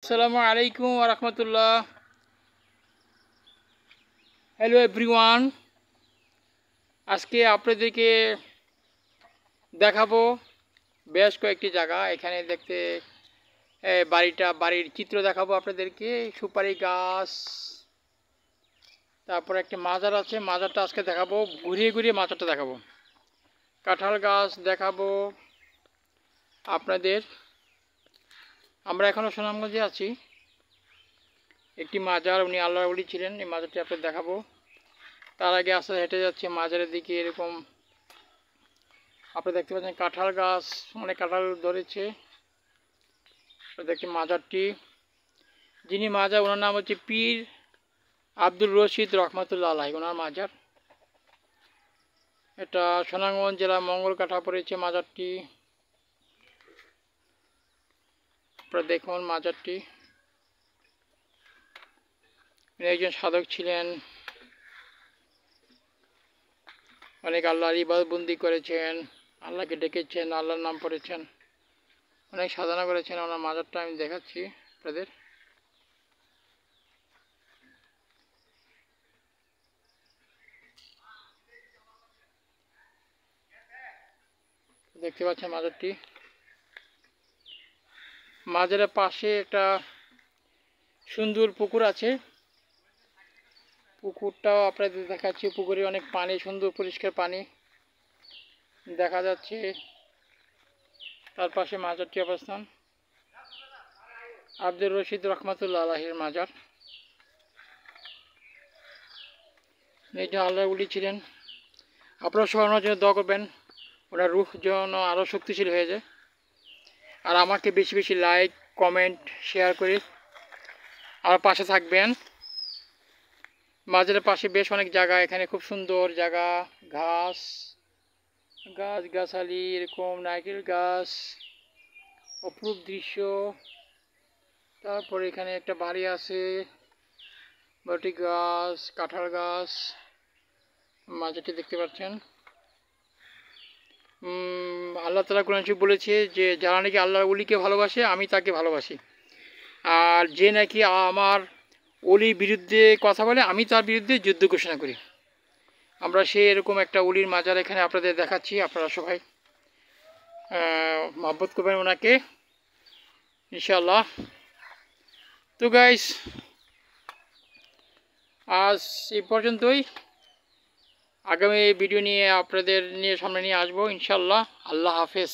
আসসালামু আলাইকুম ওয়া রাহমাতুল্লাহ। হ্যালো এভরিওয়ান, আজকে আপনাদেরকে দেখাবো বেশ কয়েকটি জায়গা। এখানে দেখতে বাড়ির চিত্র দেখাবো আপনাদেরকে। সুপারি গাছ, তারপর একটা মাজার আছে, মাজারটা আজকে দেখাবো, ঘুরিয়ে ঘুরিয়ে মাজারটা দেখাবো। কাঁঠাল গাছ দেখাবো আপনাদের। আমরা এখনও সুনামগঞ্জে আছি। একটি মাজার, উনি আল্লাহর ওলি ছিলেন, এই মাজারটি আপনাদের দেখাবো। তার আগে আস্তে হেঁটে যাচ্ছে মাজারের দিকে। এরকম আপনারা দেখতে পাচ্ছেন কাঁঠাল গাছ, অনেক কাঁঠাল ধরেছে। দেখছি মাজারটি, যিনি মাজার ওনার নাম হচ্ছে পীর আব্দুর রশিদ রহমাতুল্লাহ আলাইহি, ওনার মাজার। এটা সুনামগঞ্জ জেলা মঙ্গলকাটা পড়েছে মাজারটি। আপনারা দেখুন মাজারটি। উনি একজন সাধক ছিলেন, অনেক আল্লাহর ইবাদতবন্দি করেছেন, আল্লাহকে ডেকেছেন, আল্লাহর নাম পড়েছেন, অনেক সাধনা করেছেন। ওনার মাজারটা আমি দেখাচ্ছি আপনাদের। দেখতে পাচ্ছেন মাজারটি। মাজারের পাশে একটা সুন্দর পুকুর আছে, পুকুরটাও আপনাদের দেখাচ্ছি। পুকুরে অনেক পানি, সুন্দর পরিষ্কার পানি দেখা যাচ্ছে। তার পাশে মাজারটি অবস্থান, আব্দুর রশিদ রহমাতুল্লাহ আলাইহির মাজার। একজন আল্লাহর ওলি ছিলেন। আপনারা সবাই ওনার জন্য দোয়া করবেন, ওনার রূহ যেন আরও শক্তিশালী হয়ে যায়। আর আমাকে বেশি বেশি লাইক, কমেন্ট, শেয়ার করে আর পাশে থাকবেন। মাজারের পাশে বেশ অনেক জায়গা, এখানে খুব সুন্দর জায়গা, গাছগাছালি, এরকম নারকেল গাছ, অপরূপ দৃশ্য। তারপর এখানে একটা বাড়ি আছে, বটি গাছ, কাঁঠাল গাছ, মাজারটি দেখতে পাচ্ছেন। আল্লাহ তাআলা কোরআন শরীফ বলেছে যে যারা নাকি আল্লাহর ওলিকে ভালোবাসে আমি তাকে ভালোবাসি, আর যে নাকি আমার ওলির বিরুদ্ধে কথা বলে আমি তার বিরুদ্ধে যুদ্ধ ঘোষণা করি। আমরা সেই এরকম একটা ওলির মাজার এখানে আপনাদের দেখাচ্ছি। আপনারা সবাই মহব্বত করবেন ওনাকে ইনশাআল্লাহ। তো গাইস, আজ এই পর্যন্তই। আগামী ভিডিও নিয়ে আপনাদের সামনে নিয়ে আসবো ইনশাআল্লাহ। আল্লাহ হাফেজ।